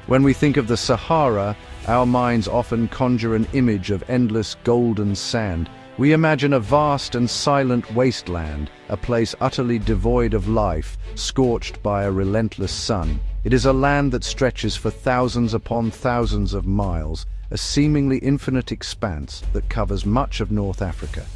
When we think of the Sahara, our minds often conjure an image of endless golden sand. We imagine a vast and silent wasteland, a place utterly devoid of life, scorched by a relentless sun. It is a land that stretches for thousands upon thousands of miles, a seemingly infinite expanse that covers much of North Africa.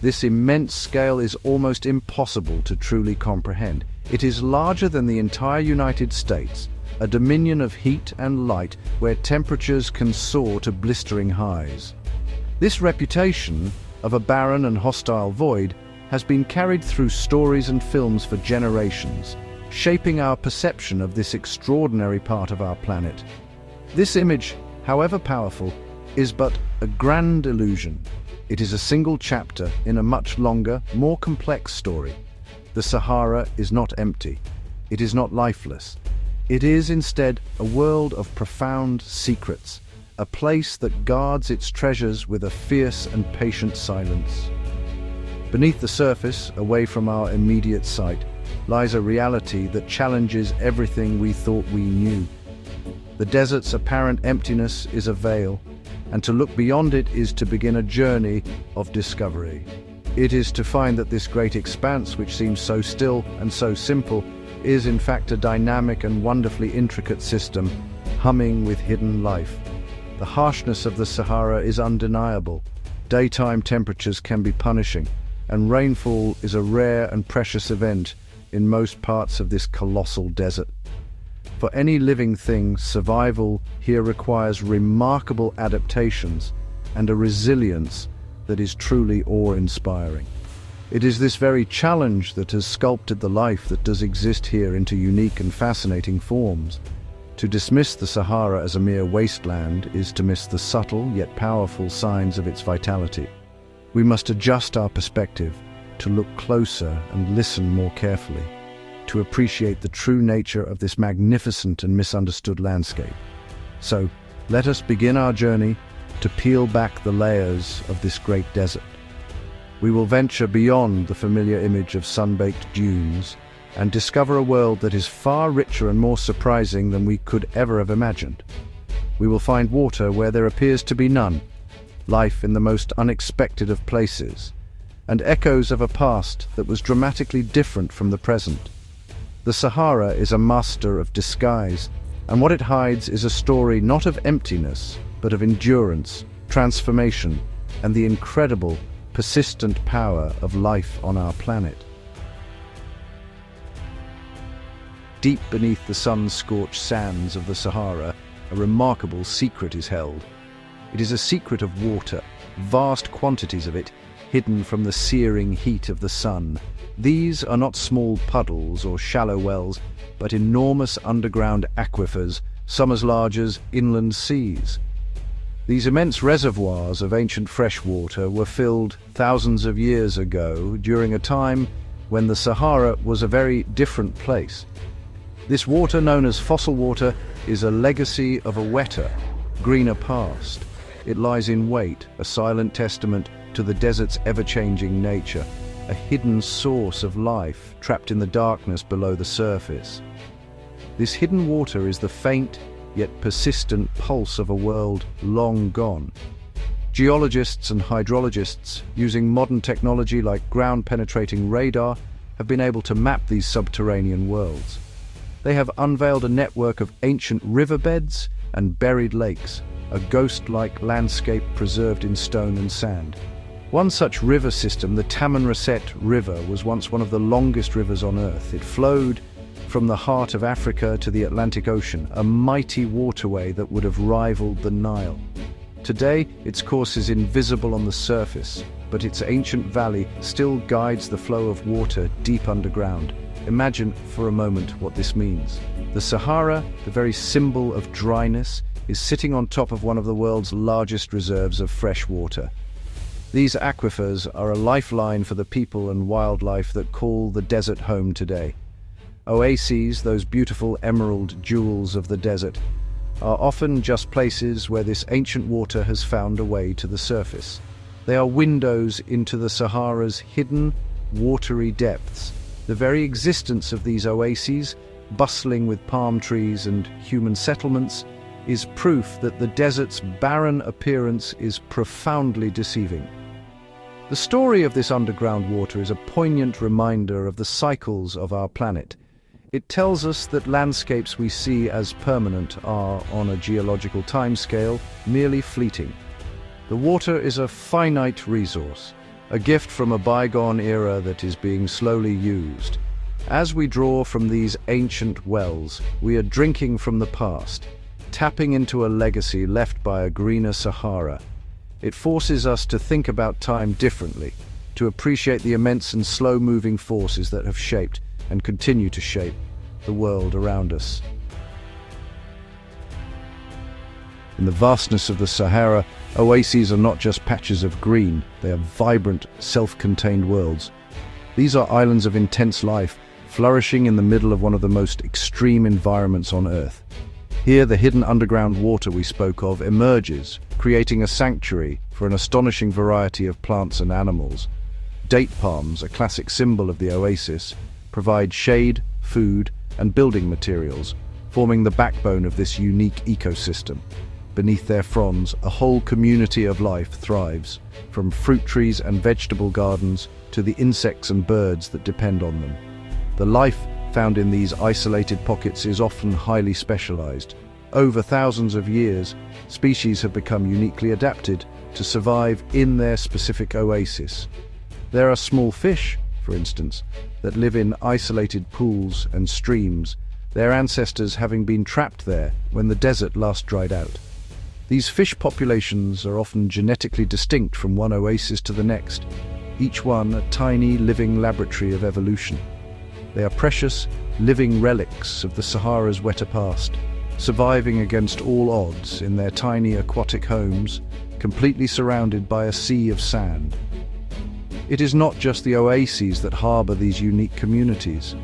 This immense scale is almost impossible to truly comprehend. It is larger than the entire United States, a dominion of heat and light where temperatures can soar to blistering highs. This reputation of a barren and hostile void has been carried through stories and films for generations, shaping our perception of this extraordinary part of our planet. This image, however powerful, is but a grand illusion. It is a single chapter in a much longer, more complex story. The Sahara is not empty. It is not lifeless. It is instead a world of profound secrets, a place that guards its treasures with a fierce and patient silence. Beneath the surface, away from our immediate sight, lies a reality that challenges everything we thought we knew. The desert's apparent emptiness is a veil, and to look beyond it is to begin a journey of discovery. It is to find that this great expanse, which seems so still and so simple, is in fact a dynamic and wonderfully intricate system, humming with hidden life. The harshness of the Sahara is undeniable. Daytime temperatures can be punishing, and rainfall is a rare and precious event in most parts of this colossal desert. For any living thing, survival here requires remarkable adaptations and a resilience that is truly awe-inspiring. It is this very challenge that has sculpted the life that does exist here into unique and fascinating forms. To dismiss the Sahara as a mere wasteland is to miss the subtle yet powerful signs of its vitality. We must adjust our perspective to look closer and listen more carefully, to appreciate the true nature of this magnificent and misunderstood landscape. So, let us begin our journey to peel back the layers of this great desert. We will venture beyond the familiar image of sun-baked dunes and discover a world that is far richer and more surprising than we could ever have imagined. We will find water where there appears to be none, life in the most unexpected of places, and echoes of a past that was dramatically different from the present. The Sahara is a master of disguise, and what it hides is a story not of emptiness, but of endurance, transformation, and the incredible, persistent power of life on our planet. Deep beneath the sun-scorched sands of the Sahara, a remarkable secret is held. It is a secret of water, vast quantities of it, hidden from the searing heat of the sun. These are not small puddles or shallow wells, but enormous underground aquifers, some as large as inland seas. These immense reservoirs of ancient fresh water were filled thousands of years ago during a time when the Sahara was a very different place. This water, known as fossil water, is a legacy of a wetter, greener past. It lies in wait, a silent testament to the desert's ever-changing nature, a hidden source of life trapped in the darkness below the surface. This hidden water is the faint, yet persistent pulse of a world long gone. Geologists and hydrologists, using modern technology like ground-penetrating radar, have been able to map these subterranean worlds. They have unveiled a network of ancient riverbeds and buried lakes, a ghost-like landscape preserved in stone and sand. One such river system, the Tamanrasset River, was once one of the longest rivers on Earth. It flowed from the heart of Africa to the Atlantic Ocean, a mighty waterway that would have rivaled the Nile. Today, its course is invisible on the surface, but its ancient valley still guides the flow of water deep underground. Imagine for a moment what this means. The Sahara, the very symbol of dryness, is sitting on top of one of the world's largest reserves of fresh water. These aquifers are a lifeline for the people and wildlife that call the desert home today. Oases, those beautiful emerald jewels of the desert, are often just places where this ancient water has found a way to the surface. They are windows into the Sahara's hidden, watery depths. The very existence of these oases, bustling with palm trees and human settlements, is proof that the desert's barren appearance is profoundly deceiving. The story of this underground water is a poignant reminder of the cycles of our planet. It tells us that landscapes we see as permanent are, on a geological timescale, merely fleeting. The water is a finite resource, a gift from a bygone era that is being slowly used. As we draw from these ancient wells, we are drinking from the past, tapping into a legacy left by a greener Sahara. It forces us to think about time differently, to appreciate the immense and slow-moving forces that have shaped and continue to shape the world around us. In the vastness of the Sahara, oases are not just patches of green, they are vibrant, self-contained worlds. These are islands of intense life, flourishing in the middle of one of the most extreme environments on Earth. Here, the hidden underground water we spoke of emerges, creating a sanctuary for an astonishing variety of plants and animals. Date palms, a classic symbol of the oasis, provide shade, food, and building materials, forming the backbone of this unique ecosystem. Beneath their fronds, a whole community of life thrives, from fruit trees and vegetable gardens to the insects and birds that depend on them. The life found in these isolated pockets is often highly specialized. Over thousands of years, species have become uniquely adapted to survive in their specific oasis. There are small fish, for instance, that live in isolated pools and streams, their ancestors having been trapped there when the desert last dried out. These fish populations are often genetically distinct from one oasis to the next, each one a tiny living laboratory of evolution. They are precious, living relics of the Sahara's wetter past, surviving against all odds in their tiny aquatic homes, completely surrounded by a sea of sand. It is not just the oases that harbor these unique communities.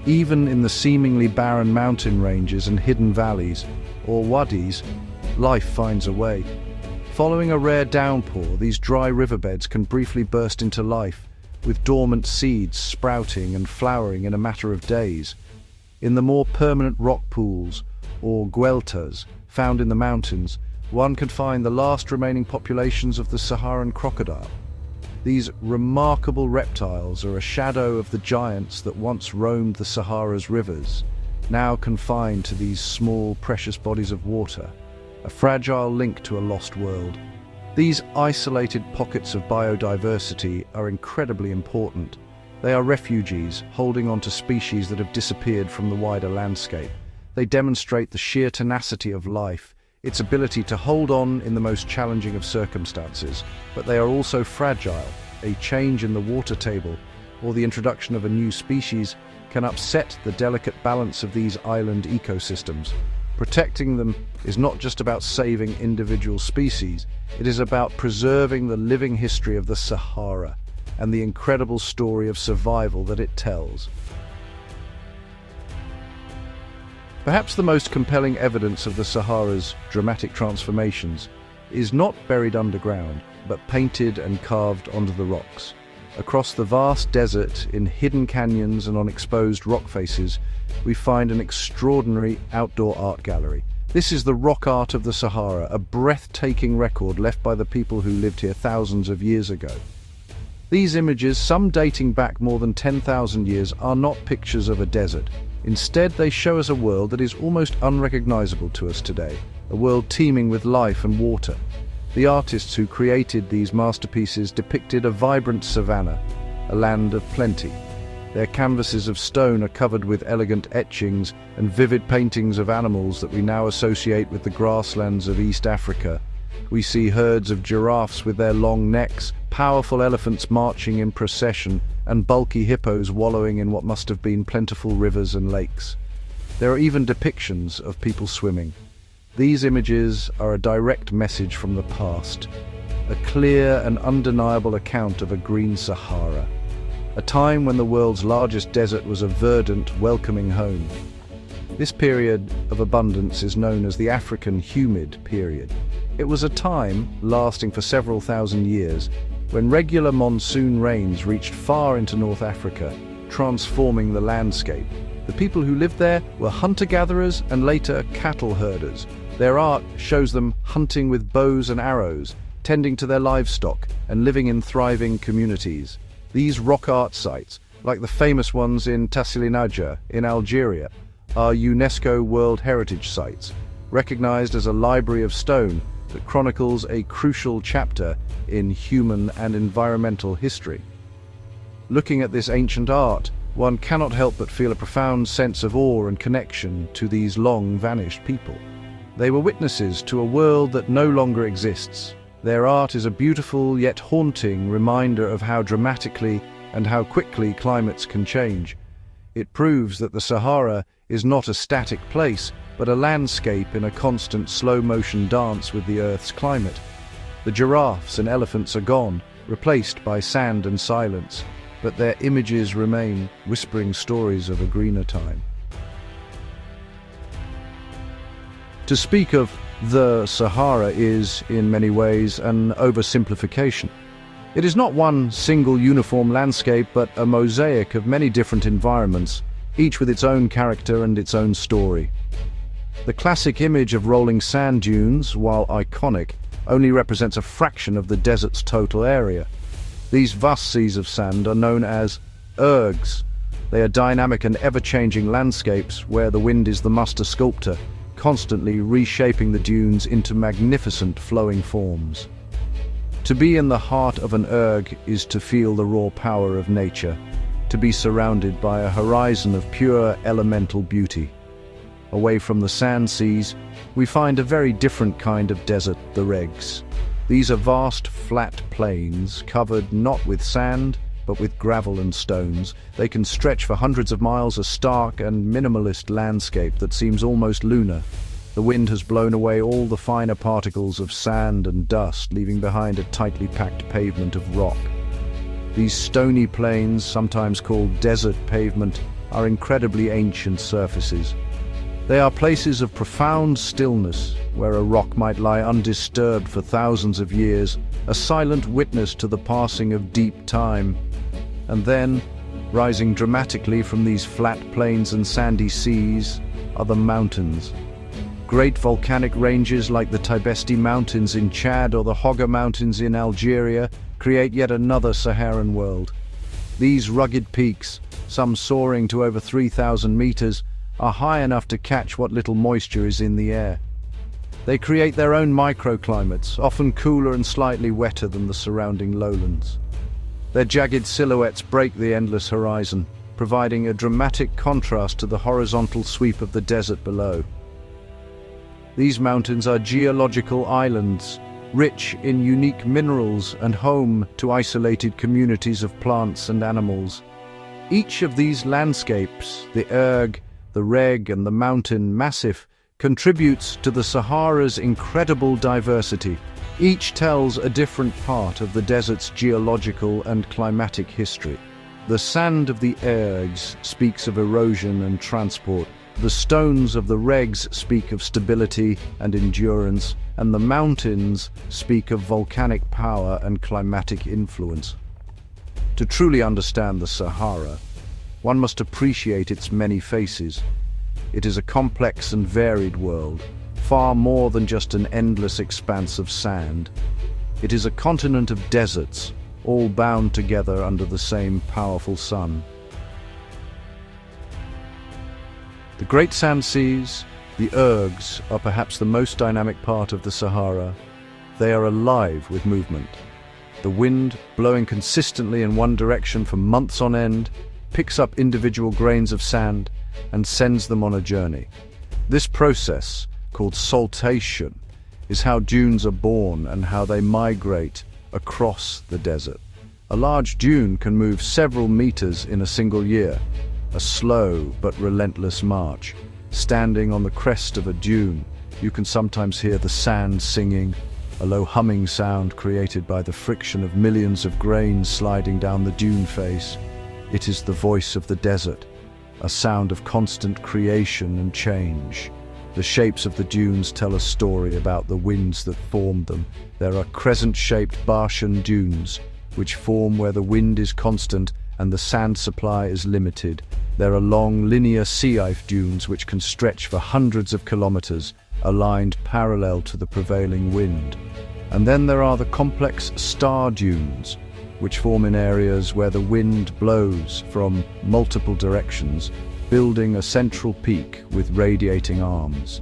Even in the seemingly barren mountain ranges and hidden valleys, or wadis, life finds a way. Following a rare downpour, these dry riverbeds can briefly burst into life, with dormant seeds sprouting and flowering in a matter of days. In the more permanent rock pools, or gueltas, found in the mountains, one can find the last remaining populations of the Saharan crocodile. These remarkable reptiles are a shadow of the giants that once roamed the Sahara's rivers, now confined to these small, precious bodies of water, a fragile link to a lost world. These isolated pockets of biodiversity are incredibly important. They are refugees holding on to species that have disappeared from the wider landscape. They demonstrate the sheer tenacity of life, its ability to hold on in the most challenging of circumstances, but they are also fragile. A change in the water table or the introduction of a new species can upset the delicate balance of these island ecosystems. Protecting them is not just about saving individual species, it is about preserving the living history of the Sahara and the incredible story of survival that it tells. Perhaps the most compelling evidence of the Sahara's dramatic transformations is not buried underground, but painted and carved onto the rocks. Across the vast desert, in hidden canyons and on exposed rock faces, we find an extraordinary outdoor art gallery. This is the rock art of the Sahara, a breathtaking record left by the people who lived here thousands of years ago. These images, some dating back more than 10,000 years, are not pictures of a desert. Instead, they show us a world that is almost unrecognizable to us today, a world teeming with life and water. The artists who created these masterpieces depicted a vibrant savanna, a land of plenty. Their canvases of stone are covered with elegant etchings and vivid paintings of animals that we now associate with the grasslands of East Africa. We see herds of giraffes with their long necks, powerful elephants marching in procession, and bulky hippos wallowing in what must have been plentiful rivers and lakes. There are even depictions of people swimming. These images are a direct message from the past, a clear and undeniable account of a green Sahara, a time when the world's largest desert was a verdant, welcoming home. This period of abundance is known as the African humid period. It was a time, lasting for several thousand years, when regular monsoon rains reached far into North Africa, transforming the landscape. The people who lived there were hunter-gatherers and later cattle herders, Their art shows them hunting with bows and arrows, tending to their livestock, and living in thriving communities. These rock art sites, like the famous ones in Tassilinaja in Algeria, are UNESCO World Heritage Sites, recognized as a library of stone that chronicles a crucial chapter in human and environmental history. Looking at this ancient art, one cannot help but feel a profound sense of awe and connection to these long-vanished people. They were witnesses to a world that no longer exists. Their art is a beautiful yet haunting reminder of how dramatically and how quickly climates can change. It proves that the Sahara is not a static place, but a landscape in a constant slow-motion dance with the Earth's climate. The giraffes and elephants are gone, replaced by sand and silence, but their images remain, whispering stories of a greener time. To speak of the Sahara is, in many ways, an oversimplification. It is not one single uniform landscape, but a mosaic of many different environments, each with its own character and its own story. The classic image of rolling sand dunes, while iconic, only represents a fraction of the desert's total area. These vast seas of sand are known as ergs. They are dynamic and ever-changing landscapes where the wind is the master sculptor, constantly reshaping the dunes into magnificent flowing forms. To be in the heart of an erg is to feel the raw power of nature, to be surrounded by a horizon of pure elemental beauty. Away from the sand seas, we find a very different kind of desert, the regs. These are vast, flat plains, covered not with sand, but with gravel and stones. They can stretch for hundreds of miles, a stark and minimalist landscape that seems almost lunar. The wind has blown away all the finer particles of sand and dust, leaving behind a tightly packed pavement of rock. These stony plains, sometimes called desert pavement, are incredibly ancient surfaces. They are places of profound stillness, where a rock might lie undisturbed for thousands of years, a silent witness to the passing of deep time. And then, rising dramatically from these flat plains and sandy seas, are the mountains. Great volcanic ranges like the Tibesti Mountains in Chad or the Hogga Mountains in Algeria create yet another Saharan world. These rugged peaks, some soaring to over 3,000 meters, are high enough to catch what little moisture is in the air. They create their own microclimates, often cooler and slightly wetter than the surrounding lowlands. Their jagged silhouettes break the endless horizon, providing a dramatic contrast to the horizontal sweep of the desert below. These mountains are geological islands, rich in unique minerals and home to isolated communities of plants and animals. Each of these landscapes, the erg, the reg and the mountain massif, contributes to the Sahara's incredible diversity. Each tells a different part of the desert's geological and climatic history. The sand of the ergs speaks of erosion and transport. The stones of the regs speak of stability and endurance, and the mountains speak of volcanic power and climatic influence. To truly understand the Sahara, one must appreciate its many faces. It is a complex and varied world, far more than just an endless expanse of sand. It is a continent of deserts, all bound together under the same powerful sun. The Great Sand Seas, the ergs, are perhaps the most dynamic part of the Sahara. They are alive with movement. The wind, blowing consistently in one direction for months on end, picks up individual grains of sand and sends them on a journey. This process, called saltation, is how dunes are born and how they migrate across the desert. A large dune can move several meters in a single year, a slow but relentless march. Standing on the crest of a dune, you can sometimes hear the sand singing, a low humming sound created by the friction of millions of grains sliding down the dune face. It is the voice of the desert, a sound of constant creation and change. The shapes of the dunes tell a story about the winds that formed them. There are crescent-shaped Barshan dunes, which form where the wind is constant and the sand supply is limited. There are long, linear sea ice dunes which can stretch for hundreds of kilometers, aligned parallel to the prevailing wind. And then there are the complex star dunes, which form in areas where the wind blows from multiple directions, building a central peak with radiating arms.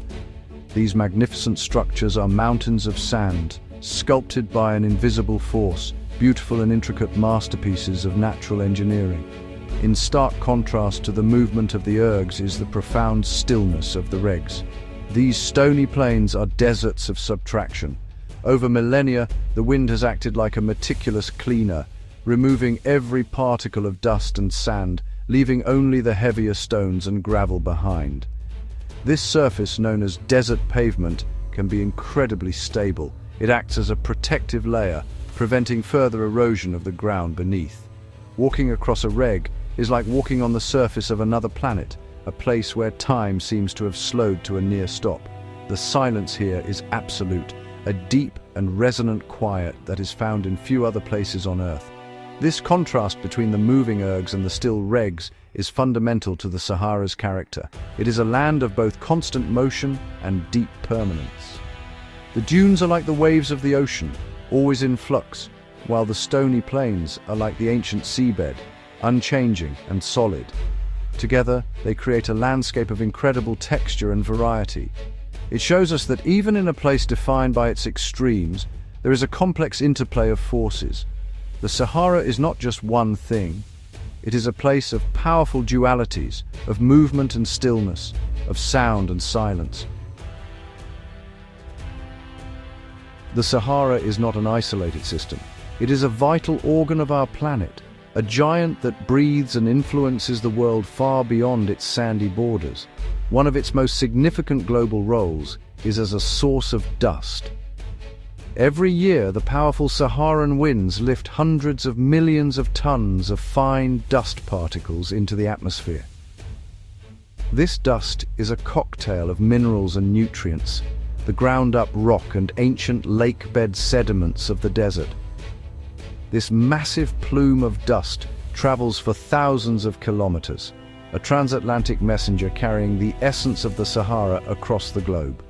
These magnificent structures are mountains of sand, sculpted by an invisible force, beautiful and intricate masterpieces of natural engineering. In stark contrast to the movement of the ergs is the profound stillness of the regs. These stony plains are deserts of subtraction. Over millennia, the wind has acted like a meticulous cleaner, removing every particle of dust and sand, leaving only the heavier stones and gravel behind. This surface, known as desert pavement, can be incredibly stable. It acts as a protective layer, preventing further erosion of the ground beneath. Walking across a reg is like walking on the surface of another planet, a place where time seems to have slowed to a near stop. The silence here is absolute, a deep and resonant quiet that is found in few other places on Earth. This contrast between the moving ergs and the still regs is fundamental to the Sahara's character. It is a land of both constant motion and deep permanence. The dunes are like the waves of the ocean, always in flux, while the stony plains are like the ancient seabed, unchanging and solid. Together, they create a landscape of incredible texture and variety. It shows us that even in a place defined by its extremes, there is a complex interplay of forces. The Sahara is not just one thing. It is a place of powerful dualities, of movement and stillness, of sound and silence. The Sahara is not an isolated system. It is a vital organ of our planet, a giant that breathes and influences the world far beyond its sandy borders. One of its most significant global roles is as a source of dust. Every year, the powerful Saharan winds lift hundreds of millions of tons of fine dust particles into the atmosphere. This dust is a cocktail of minerals and nutrients, the ground-up rock and ancient lake-bed sediments of the desert. This massive plume of dust travels for thousands of kilometers, a transatlantic messenger carrying the essence of the Sahara across the globe.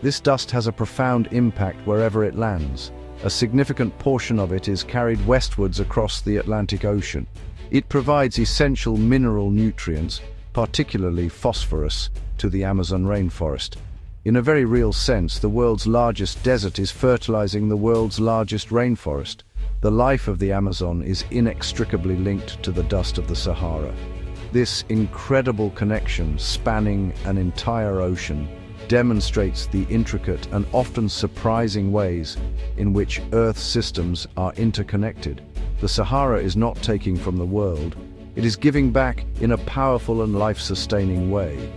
This dust has a profound impact wherever it lands. A significant portion of it is carried westwards across the Atlantic Ocean. It provides essential mineral nutrients, particularly phosphorus, to the Amazon rainforest. In a very real sense, the world's largest desert is fertilizing the world's largest rainforest. The life of the Amazon is inextricably linked to the dust of the Sahara. This incredible connection, spanning an entire ocean, demonstrates the intricate and often surprising ways in which Earth's systems are interconnected. The Sahara is not taking from the world, it is giving back in a powerful and life-sustaining way.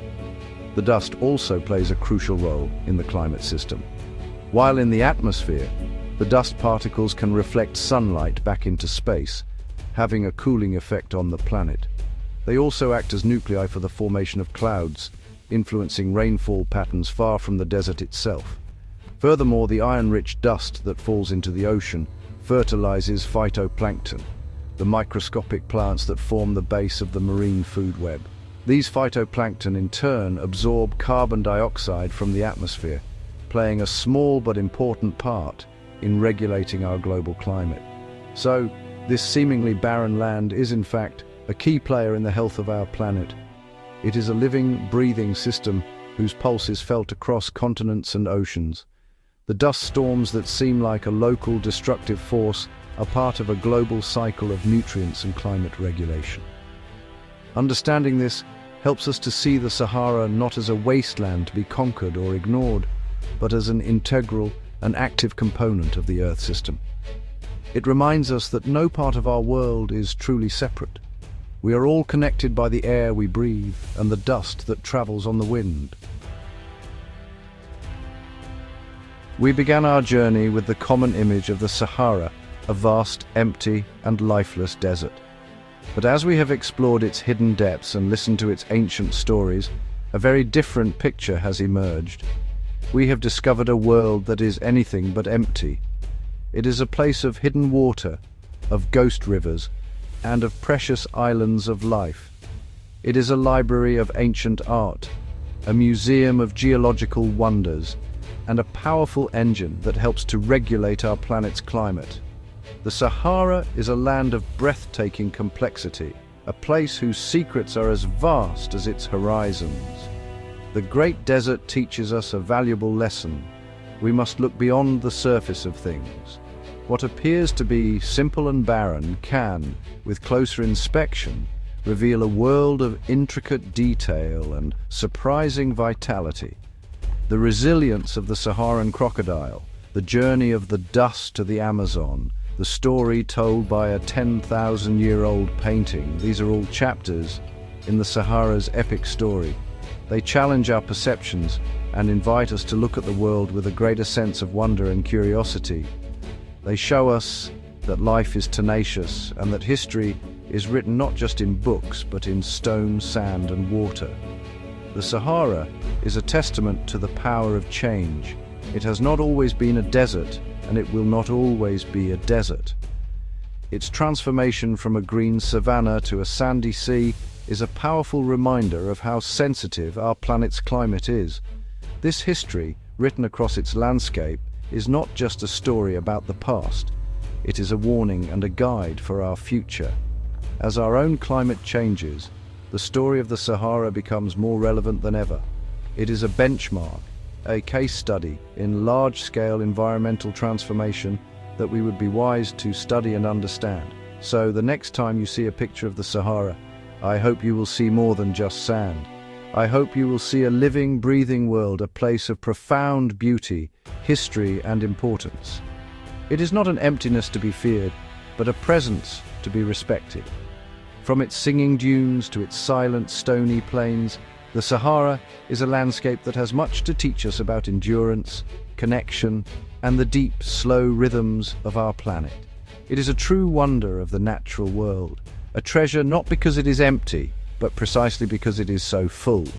The dust also plays a crucial role in the climate system. While in the atmosphere, the dust particles can reflect sunlight back into space, having a cooling effect on the planet. They also act as nuclei for the formation of clouds, influencing rainfall patterns far from the desert itself. Furthermore, the iron-rich dust that falls into the ocean fertilizes phytoplankton, the microscopic plants that form the base of the marine food web. These phytoplankton in turn absorb carbon dioxide from the atmosphere, playing a small but important part in regulating our global climate. So, this seemingly barren land is in fact a key player in the health of our planet. It is a living, breathing system whose pulse is felt across continents and oceans. The dust storms that seem like a local destructive force are part of a global cycle of nutrients and climate regulation. Understanding this helps us to see the Sahara not as a wasteland to be conquered or ignored, but as an integral and active component of the Earth system. It reminds us that no part of our world is truly separate. We are all connected by the air we breathe and the dust that travels on the wind. We began our journey with the common image of the Sahara, a vast, empty, and lifeless desert. But as we have explored its hidden depths and listened to its ancient stories, a very different picture has emerged. We have discovered a world that is anything but empty. It is a place of hidden water, of ghost rivers, and of precious islands of life. It is a library of ancient art, a museum of geological wonders, and a powerful engine that helps to regulate our planet's climate. The Sahara is a land of breathtaking complexity, a place whose secrets are as vast as its horizons. The Great Desert teaches us a valuable lesson. We must look beyond the surface of things. What appears to be simple and barren can, with closer inspection, reveal a world of intricate detail and surprising vitality. The resilience of the Saharan crocodile, the journey of the dust to the Amazon, the story told by a 10,000-year-old painting, these are all chapters in the Sahara's epic story. They challenge our perceptions and invite us to look at the world with a greater sense of wonder and curiosity. They show us that life is tenacious and that history is written not just in books but in stone, sand and water. The Sahara is a testament to the power of change. It has not always been a desert, and it will not always be a desert. Its transformation from a green savanna to a sandy sea is a powerful reminder of how sensitive our planet's climate is. This history, written across its landscape, is not just a story about the past. It is a warning and a guide for our future. As our own climate changes, the story of the Sahara becomes more relevant than ever. It is a benchmark, a case study in large-scale environmental transformation that we would be wise to study and understand. So the next time you see a picture of the Sahara, I hope you will see more than just sand. I hope you will see a living, breathing world, a place of profound beauty, history and importance. It is not an emptiness to be feared, but a presence to be respected. From its singing dunes to its silent, stony plains, the Sahara is a landscape that has much to teach us about endurance, connection, and the deep, slow rhythms of our planet. It is a true wonder of the natural world, a treasure not because it is empty, but precisely because it is so full.